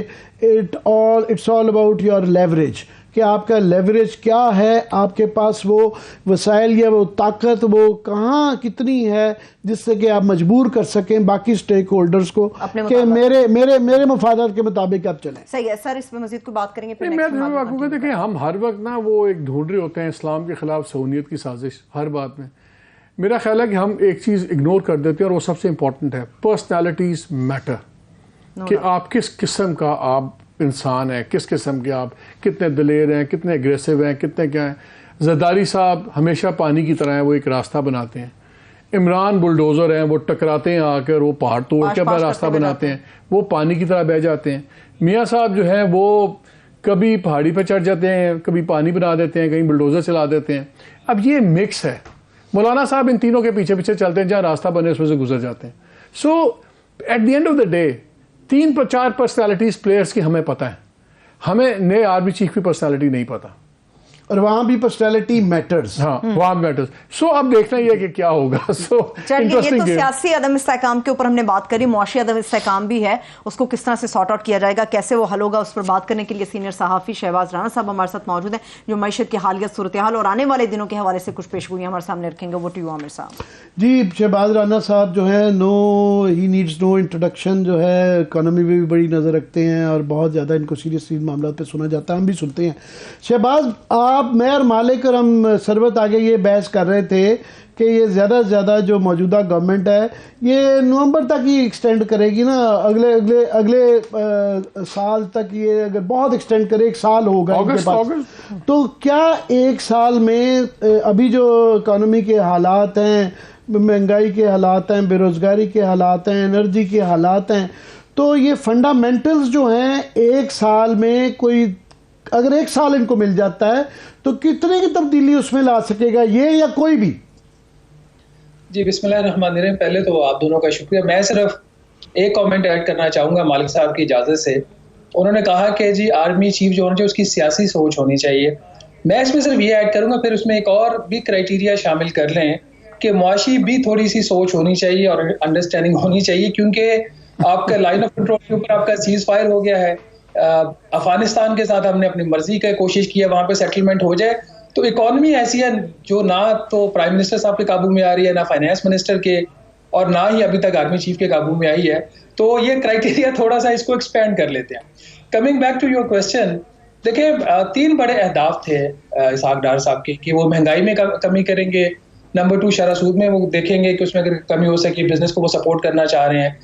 it's all about your leverage, कि आपका लेवरेज क्या है, आपके पास वो वसाइल या वो ताकत वो कहाँ कितनी है जिससे कि आप मजबूर कर सकें बाकी स्टेक होल्डर्स को कि मेरे मफादात के मुताबिक आप चलें। सही है सर, इस पे मजीद को बात करेंगे। मैं आपको कहते कि हम हर वक्त ना वो एक ढूंढ रहे होते हैं इस्लाम के खिलाफ सहूनियत की साजिश हर बात में। मेरा ख्याल है कि हम एक चीज़ इग्नोर कर देते हैं और वो सबसे इंपॉर्टेंट है, पर्सनैलिटीज मैटर, कि आप किस किस्म का आप इंसान है, किस किस्म के आप, कितने दलेर हैं, कितने एग्रेसिव हैं, कितने क्या हैं। जरदारी साहब हमेशा पानी की तरह हैं, वो एक रास्ता बनाते हैं। इमरान बुलडोज़र हैं, वो टकराते हैं आकर, वो पहाड़ तोड़ के अपना रास्ता बनाते हैं, वो पानी की तरह बह जाते हैं। मियाँ साहब जो हैं वो कभी पहाड़ी पर चढ़ जाते हैं, कभी पानी बना देते हैं, कहीं बुलडोज़र चला देते हैं। अब ये मिक्स है। मौलाना साहब इन तीनों के पीछे पीछे चलते हैं, जहाँ रास्ता बने उसमें से गुजर जाते हैं। So at the end of the day 3-4 personalities players की हमें पता है, हमें नए आर्मी चीफ की पर्सनैलिटी नहीं पता। और वहां भी पर्सनैलिटी मैटर्स। हाँ, वहाँ मैटर्स। सो अब देखना ही है कि क्या होगा। सो चलिए, ये इंटरेस्टिंग तो सियासी अदम इस्तेहकाम के ऊपर हमने बात करी, मुआशी अदम इस्तेहकाम भी है, उसको किस तरह से सॉर्ट आउट किया जाएगा, कैसे वो हल होगा, उस पर बात करने के लिए सीनियर सहाफ़ी शहबाज राना साहब हमारे साथ मौजूद हैं, जो मईशत की हालिया सूरत हाल और आने वाले दिनों के हवाले से कुछ पेशगोइयां हमारे सामने रखेंगे। वो टू यू आमिर साहब। जी, शहबाज राना साहब जो है ही नीड्स नो इंट्रोडक्शन, जो है इकोनॉमी में भी बड़ी नज़र रखते हैं और बहुत ज़्यादा इनको सीरियस मामला पे सुना जाता है, हम भी सुनते हैं। शहबाज, आप, मैं और मालिक और हम सरवत आगे ये बहस कर रहे थे कि ये ज़्यादा से ज़्यादा जो मौजूदा गवर्नमेंट है ये नवंबर तक ही एक्सटेंड करेगी ना, अगले साल तक, ये अगर बहुत एक्सटेंड करे 1 साल होगा इनके पास। तो क्या 1 साल में अभी जो इकोनॉमी के हालात हैं, महंगाई के हालात हैं, बेरोज़गारी के हालात हैं, एनर्जी के हालात हैं, तो ये फंडामेंटल्स जो हैं 1 साल में कोई, अगर 1 साल इनको मिल जाता है तो कितने की तब्दीली उसमें ला सकेगा ये या कोई भी? जी, बिस्मिल्लाहिर्रहमानिर्रहीम। पहले तो आप दोनों का शुक्रिया। मैं सिर्फ एक कमेंट ऐड करना चाहूँगा मालिक साहब की इजाज़त से। उन्होंने कहा कि जी आर्मी चीफ जो होना चाहिए उसकी सियासी सोच होनी चाहिए। मैं इसमें सिर्फ ये ऐड करूँगा, फिर उसमें एक और भी क्राइटेरिया शामिल कर लें कि मुआशी भी थोड़ी सी सोच होनी चाहिए और अंडरस्टैंडिंग होनी चाहिए, क्योंकि आपका लाइन ऑफ कंट्रोल के ऊपर आपका सीज फायर हो गया है। अफगानिस्तान के साथ हमने अपनी मर्जी का कोशिश किया वहाँ पे सेटलमेंट हो जाए, तो इकॉनमी ऐसी है जो ना तो प्राइम मिनिस्टर साहब के काबू में आ रही है, ना फाइनेंस मिनिस्टर के, और ना ही अभी तक आर्मी चीफ के काबू में आई है। तो ये क्राइटेरिया थोड़ा सा इसको एक्सपेंड कर लेते हैं। Coming back to your question, देखिए 3 बड़े अहदाफ थे इसहाक डार साहब के कि वो महंगाई में कमी करेंगे, नंबर 2 शरह सूद में वो देखेंगे कि उसमें अगर कमी हो सके, बिजनेस को वो सपोर्ट करना चाह रहे हैं।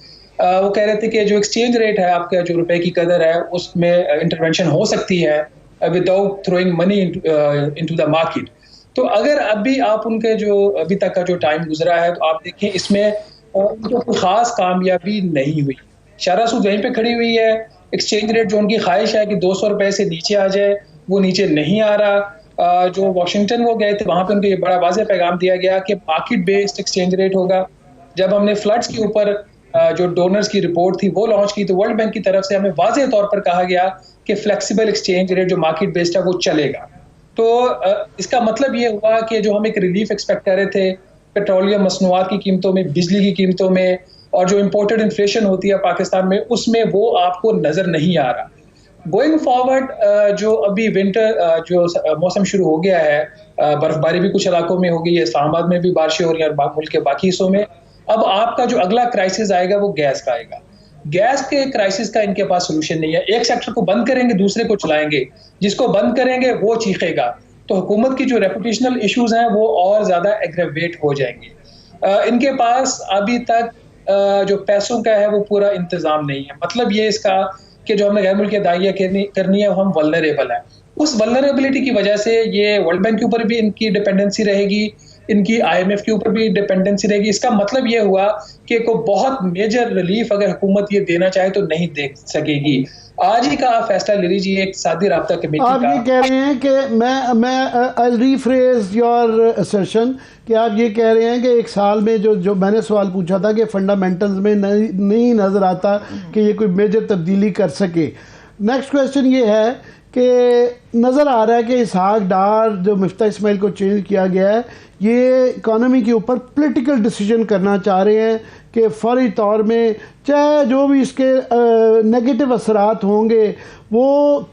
वो कह रहे थे कि जो एक्सचेंज रेट है आपका, जो रुपए की कदर है, उसमें इंटरवेंशन हो सकती है without throwing money into the market. तो अगर अभी आप उनके जो अभी तक का जो टाइम गुजरा है तो आप देखें इसमें उनको कोई खास कामयाबी नहीं हुई। शरह सूद वहीं पे खड़ी हुई है, एक्सचेंज रेट जो उनकी ख्वाहिश है कि 200 रुपए से नीचे आ जाए, वो नीचे नहीं आ रहा। जो वाशिंगटन वो गए थे वहां पे उनको ये बड़ा वाज़ेह पैगाम दिया गया कि मार्केट बेस्ड एक्सचेंज रेट होगा। जब हमने फ्लड्स के ऊपर जो डोनर्स की रिपोर्ट थी वो लॉन्च की तो वर्ल्ड बैंक की तरफ से हमें वाज़ेह तौर पर कहा गया कि फ्लेक्सिबल एक्सचेंज रेट जो मार्केट बेस्ड है वो चलेगा। तो इसका मतलब ये हुआ कि जो हम एक रिलीफ एक्सपेक्ट कर रहे थे पेट्रोलियम मसनूआत की कीमतों में, बिजली की कीमतों में, और जो इम्पोर्टेड इन्फ्लेशन होती है पाकिस्तान में, उसमें वो आपको नज़र नहीं आ रहा। गोइंग फॉरवर्ड जो अभी विंटर जो मौसम शुरू हो गया है, बर्फबारी भी कुछ इलाकों में हो गई है, इस्लामाबाद में भी बारिशें हो रही हैं और मुल्क के बाकी हिस्सों में। अब आपका जो अगला क्राइसिस आएगा वो गैस का आएगा। गैस के क्राइसिस का इनके पास सोल्यूशन नहीं है। एक सेक्टर को बंद करेंगे, दूसरे को चलाएंगे, जिसको बंद करेंगे वो चीखेगा। तो हुकूमत की जो रेपुटेशनल इश्यूज हैं वो और ज्यादा एग्रेवेट हो जाएंगे। इनके पास अभी तक जो पैसों का है वो पूरा इंतजाम नहीं है। मतलब ये इसका कि जो हमने गैर मुल्की अदाइयाँ करनी है हम वल्नरेबल है। उस वल्नरेबिलिटी की वजह से ये वर्ल्ड बैंक के ऊपर भी इनकी डिपेंडेंसी रहेगी, इनकी IMF के ऊपर भी डिपेंडेंसी रहेगी। इसका मतलब ये हुआ कि को बहुत मेजर रिलीफ अगर हुकूमत ये देना चाहे तो नहीं दे सकेगी। आज ही का फैसला ले लीजिए एक सादी राब्ता कमेटी आप का। ये कह रहे हैं कि मैं आई रीफ्रेज योर असर्शन कि आप ये कह रहे हैं कि 1 साल में जो मैंने सवाल पूछा था कि फंडामेंटल्स में नहीं नज़र आता कि ये कोई मेजर तब्दीली कर सके। नेक्स्ट क्वेश्चन ये है कि नज़र आ रहा है कि इसहाक डार जो मिफ्ता इस्माइल को चेंज किया गया है, ये इकॉनमी के ऊपर पॉलिटिकल डिसीजन करना चाह रहे हैं कि फौरी तौर में चाहे जो भी इसके नेगेटिव असरात होंगे वो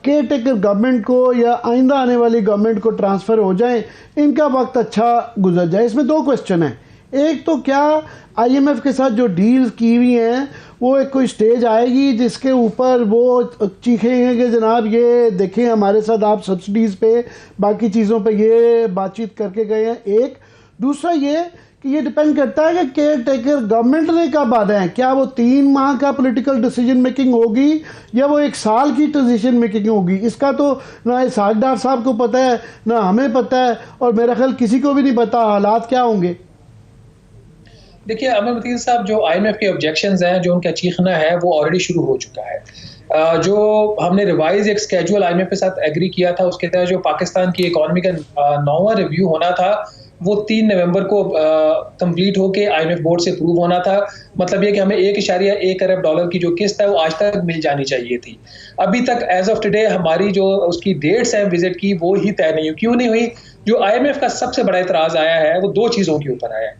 केयर टेकर गवर्नमेंट को या आइंदा आने वाली गवर्नमेंट को ट्रांसफ़र हो जाए, इनका वक्त अच्छा गुजर जाए। इसमें 2 क्वेश्चन हैं। एक तो क्या IMF के साथ जो डील्स की हुई हैं वो एक कोई स्टेज आएगी जिसके ऊपर वो चीखेंगे कि जनाब ये देखें हमारे साथ आप सब्सिडीज़ पे बाकी चीज़ों पे ये बातचीत करके गए हैं। एक दूसरा ये कि ये डिपेंड करता है कि केयर टेकर गवर्नमेंट ने कब आना है। क्या वो 3 माह का पॉलिटिकल डिसीजन मेकिंग होगी या वो 1 साल की डिसीजन मेकिंग होगी? इसका तो ना इसहाक डार साहब को पता है ना हमें पता है और मेरा ख्याल किसी को भी नहीं पता हालात क्या होंगे। देखिए अमीर मतीन साहब, जो IMF के ऑब्जेक्शंस हैं, जो उनका चीखना है वो ऑलरेडी शुरू हो चुका है। जो हमने रिवाइज एक स्केड्यूल IMF के साथ एग्री किया था, उसके तहत जो पाकिस्तान की इकोनॉमी का 9वां रिव्यू होना था वो 3 नवंबर को कंप्लीट होके IMF बोर्ड से अप्रूव होना था। मतलब ये कि हमें $1.1 अरब की जो किस्त है वो आज तक मिल जानी चाहिए थी। अभी तक एज ऑफ टुडे हमारी जो उसकी डेट्स हैं विजिट की वो ही तय नहीं हुई। क्यों नहीं हुई? जो IMF का सबसे बड़ा इतराज आया है वो 2 चीज़ों के ऊपर आया है।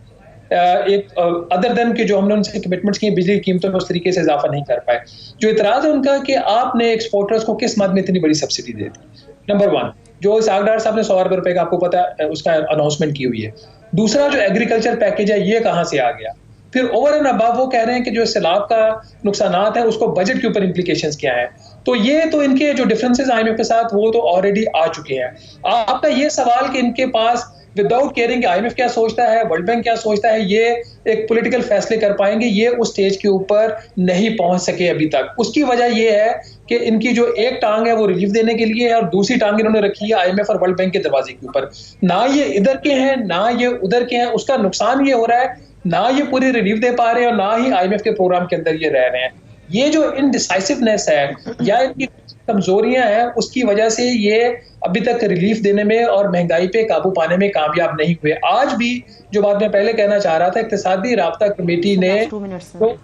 एक अदर देन कि जो हमने उनसे कमिटमेंट्स किए बिजली की कीमतों में उस तरीके से इजाफा नहीं कर पाए। जो इतराज है उनका कि आपने एक्सपोर्टर्स को किस मद में इतनी बड़ी सब्सिडी दे दी। नंबर 1 जो इसहाक डार साहब ने 100 अरब रुपए का आपको पता है उसका अनाउंसमेंट की हुई है। दूसरा जो एग्रीकल्चर पैकेज है ये कहां से आ गया? फिर ओवर एंड अबव वो कह रहे हैं कि जो सैलाब का नुकसानात है उसको बजट के ऊपर इंप्लीकेशंस क्या है। तो ये तो इनके जो डिफरेंसेस IMF के साथ वो तो ऑलरेडी आ चुके हैं। आपका ये सवाल कि इनके पास विदाउट केयरिंग IMF क्या सोचता है, वर्ल्ड बैंक क्या सोचता है, ये एक पॉलिटिकल फैसले कर पाएंगे, ये उस स्टेज के ऊपर नहीं पहुंच सके अभी तक। उसकी वजह ये है कि इनकी जो एक टांग है वो रिलीफ देने के लिए है और दूसरी टांग इन्होंने रखी है IMF और वर्ल्ड बैंक के दरवाजे के ऊपर। ना ये इधर के हैं ना ये उधर के हैं। उसका नुकसान ये हो रहा है ना ये पूरी रिलीफ दे पा रहे हैं और ना ही IMF के प्रोग्राम के अंदर ये रह रहे हैं। ये जो इनडिसाइसिवनेस है या इनकी कमजोरियां हैं उसकी वजह से ये अभी तक रिलीफ देने में और महंगाई पे काबू पाने में कामयाब नहीं हुए। आज भी जो बात मैं पहले कहना चाह रहा था, इक्तिसादी राब्ता कमेटी ने तो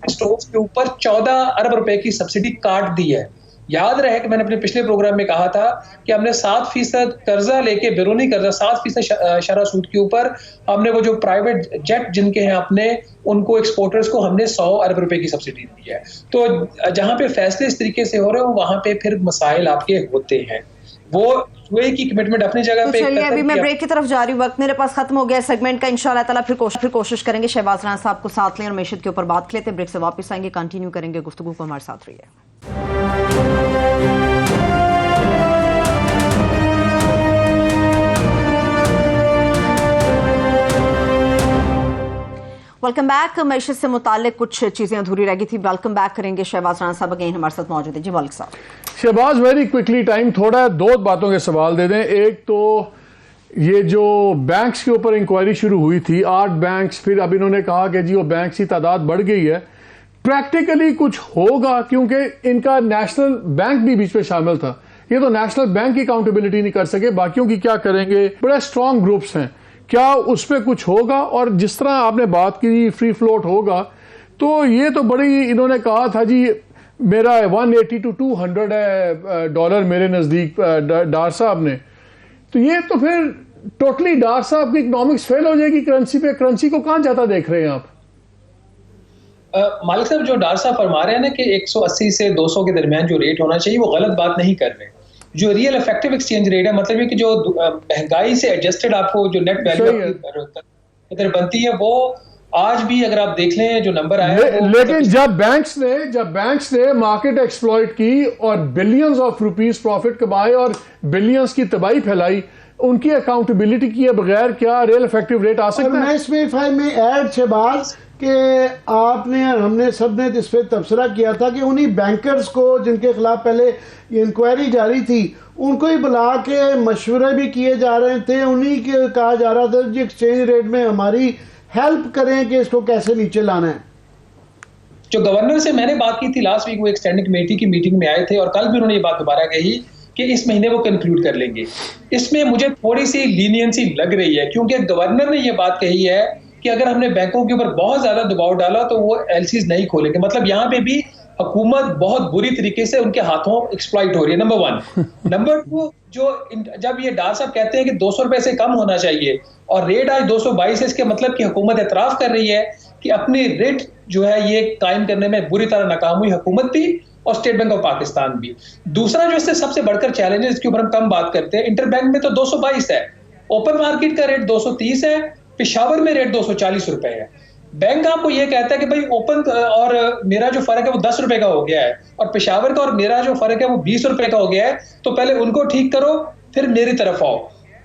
स्टोव्स के ऊपर 14 अरब रुपए की सब्सिडी काट दी है। याद रहे कि मैंने अपने पिछले प्रोग्राम में कहा था कि हमने 7% कर्जा लेके बैरूनी कर्जा 7% शरह सूद के ऊपर हमने वो जो प्राइवेट जेट जिनके हैं अपने उनको एक्सपोर्टर्स को हमने 100 अरब रुपए की सब्सिडी दी है। तो जहां पे फैसले इस तरीके से हो रहे हो वहां पे फिर मसाइल आपके होते हैं। वो यूएई की कमिटमेंट अपनी जगह पे। चलिए अभी मैं ब्रेक की तरफ जा रही हूँ, वक्त मेरे पास खत्म हो गया सेगमेंट का। इंशाल्लाह ताला फिर कोशिश करेंगे शहबाज राना साहब को साथ लें और मैशत के ऊपर बात लेते हैं। ब्रेक से वापस आएंगे, कंटिन्यू करेंगे गुफ्तगू को, हमारे साथ रहिए। Welcome back. मैशत से मुतालिक कुछ चीजें अधूरी रह गई थी, वेलकम बैक करेंगे। शहबाज राना साहब अगेन हमारे साथ मौजूद है। जी मालिक साहब। शहबाज वेरी क्विकली, टाइम थोड़ा है, 2 बातों के सवाल दे दें। एक तो ये जो बैंक्स के ऊपर इंक्वायरी शुरू हुई थी, 8 बैंक्स, फिर अब इन्होंने कहा कि जी वो बैंक्स की तादाद बढ़ गई है। प्रैक्टिकली कुछ होगा? क्योंकि इनका नेशनल बैंक भी बीच में शामिल था। ये तो नेशनल बैंक की अकाउंटेबिलिटी नहीं कर सके, बाकियों की क्या करेंगे? बड़े स्ट्रॉन्ग ग्रुप्स हैं, क्या उस पर कुछ होगा? और जिस तरह आपने बात की फ्री फ्लोट होगा, तो ये तो बड़ी इन्होंने कहा था जी मेरा 180 to 200 है डॉलर मेरे नज़दीक डार साहब ने। तो ये तो फिर टोटली डार साहब की इकोनॉमिक्स फेल हो जाएगी करेंसी पे। करेंसी को कहाँ जाता देख रहे हैं आप? मालिक साहब जो डार साहब फरमा रहे हैं ना कि 180 से 200 के दरमियान जो रेट होना चाहिए, वो गलत बात नहीं कर रहे। जो रियल इफेक्टिव एक्सचेंज रेट है, मतलब ये कि जो महंगाई से एडजस्टेड आपको जो नेट वैल्यू बनती है, वो आज भी अगर आप देख लें जो नंबर आया लेकिन जब बैंक्स ने मार्केट एक्सप्लॉइट की और बिलियंस ऑफ रुपीस प्रॉफिट कमाए और बिलियंस की तबाही फैलाई, उनकी अकाउंटेबिलिटी किए बगैर क्या रियल इफेक्टिव रेट आ सकता है? मैं इसमें ऐड शहबाज कि आपने हमने सब ने इस पर तबसरा किया था कि उन्हीं बैंकर्स को जिनके खिलाफ पहले इंक्वायरी जारी थी उनको ही बुला के मशवरे भी किए जा रहे थे। उन्हीं के कहा जा रहा था कि एक्सचेंज रेट में हमारी हेल्प करें कि इसको कैसे नीचे लाना है। जो गवर्नर से मैंने बात की थी लास्ट वीक, वो एक स्टैंडिंग कमेटी की मीटिंग में आए थे और कल भी उन्होंने ये बात दोबारा कही कि इस महीने वो कंक्लूड कर लेंगे। इसमें मुझे थोड़ी सी लीनियंसी लग रही है क्योंकि गवर्नर ने ये बात कही है कि अगर हमने बैंकों के ऊपर बहुत ज्यादा दबाव डाला तो वो एलसीज नहीं खोलेंगे। मतलब यहाँ पे भी हुकूमत बहुत बुरी तरीके से उनके हाथों एक्सप्लॉइट हो रही है, नंबर 1। नंबर 2, जो जब ये डार साहब कहते हैं कि 200 रुपए से कम होना चाहिए और रेट आज 222 है, इसके मतलब कि हुकूमत एतराफ कर रही है कि अपनी रेट जो है ये कायम करने में बुरी तरह नाकाम हुई, हुकूमत भी और स्टेट बैंक ऑफ पाकिस्तान भी। दूसरा जो इससे सबसे बढ़कर चैलेंज है, इसके ऊपर हम कम बात करते हैं, इंटरबैंक में तो 222 है, ओपन मार्केट का रेट 230 है, पेशावर में रेट 240 रुपए है। बैंक आपको ये कहता है कि भाई ओपन और मेरा जो फर्क है वो 10 रुपए का हो गया है और पेशावर का और मेरा जो फर्क है वो 20 रुपए का हो गया है, तो पहले उनको ठीक करो फिर मेरी तरफ आओ।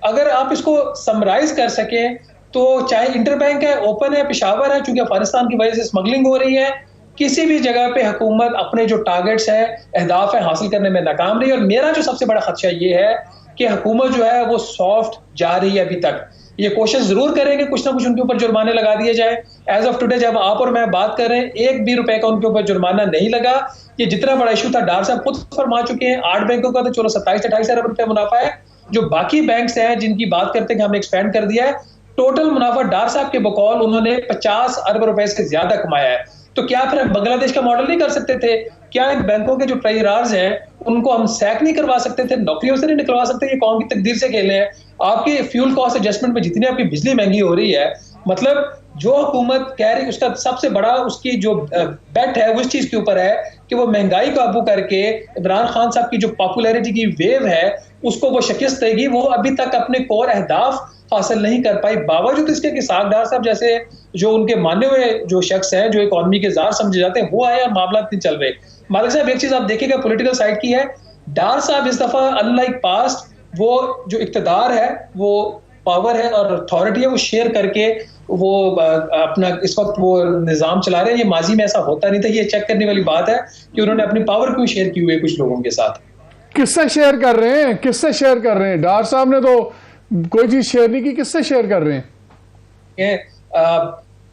अगर आप इसको समराइज कर सकें तो चाहे इंटरबैंक है, ओपन है, पेशावर है, चूंकि अफगानिस्तान की वजह से स्मगलिंग हो रही है, किसी भी जगह पे हुकूमत अपने जो टारगेट्स है, अहदाफ है, हासिल करने में नाकाम रही है। और मेरा जो सबसे बड़ा खदशा ये है कि हुकूमत जो है वो सॉफ्ट जा रही है अभी तक। ये कोशिश जरूर करेंगे कुछ ना कुछ उनके ऊपर जुर्माने लगा दिए जाए। एज ऑफ टुडे जब आप और मैं बात कर रहे हैं, एक भी रुपए का उनके ऊपर जुर्माना नहीं लगा। ये जितना बड़ा इशू था, डार साहब खुद फरमा चुके हैं, 8 बैंकों का तो चलो 27-28 अरब रुपए मुनाफा है। जो बाकी बैंक्स हैं जिनकी बात करते हैं कि हमने एक्सपेंड कर दिया है, टोटल मुनाफा डार साहब के बकौल उन्होंने 50 अरब रुपए से ज्यादा कमाया है। तो क्या फिर हम बांग्लादेश का मॉडल नहीं कर सकते थे? क्या इन बैंकों के जो ट्रेजरार्स हैं उनको हम सैक नहीं करवा सकते थे, नौकरियों से नहीं निकलवा सकते? ये कौम की तकदीर से खेले हैं। आपके फ्यूल कॉस्ट एडजस्टमेंट में जितनी आपकी बिजली महंगी हो रही है, मतलब जो हुकूमत कह रही, उसका सबसे बड़ा उसकी जो बेट है वो इस चीज के ऊपर है कि वो महंगाई काबू करके इमरान खान साहब की जो पॉपुलैरिटी की वेव है उसको वो शिकस्त देगी। वो अभी तक अपने कोर अहदाफ हासिल नहीं कर पाई, बावजूद इसके कि साग डार साहब जैसे जो उनके माने हुए जो शख्स हैं, जो इकोनॉमी के जार समझे जाते हैं, वो आए और मामला नहीं चल रहे। मालिक साहब एक चीज आप देखिएगा पॉलिटिकल साइड की है, डार साहब इस दफा अनलाइक पास्ट वो जो इक्तदार है, वो पावर है और अथॉरिटी है, वो शेयर करके वो अपना इस वक्त वो निजाम चला रहे हैं। ये माजी में ऐसा होता नहीं था। ये चेक करने वाली बात है कि उन्होंने अपनी पावर क्यों शेयर की हुई है कुछ लोगों के साथ। किससे शेयर कर रहे हैं? किससे शेयर कर रहे हैं? डार साहब ने तो कोई चीज शेयर नहीं की, किससे शेयर कर रहे हैं?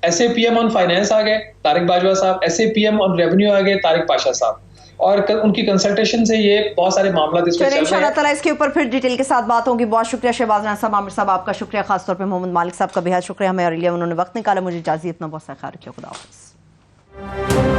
SAPM ऑन फाइनेंस आ गए तारिक बाजवा साहब, SAPM ऑन रेवेन्यू आ गए तारिक पाशा साहब, और उनकी कंसल्टेशन से ये बहुत सारे मामला इस पर चल रहे हैं। इंशाअल्लाह ताला इसके ऊपर फिर डिटेल के साथ बात होगी। बहुत शुक्रिया शहबाज राना साहब, आमिर साहब आपका शुक्रिया, खासतौर पे मोहम्मद मालिक साहब का बेहद शुक्रिया हमें और लिए उन्होंने वक्त निकाला। मुझे इजाजत, इतना बहुत सा ख्याल रखिए, खुदा हाफिज़।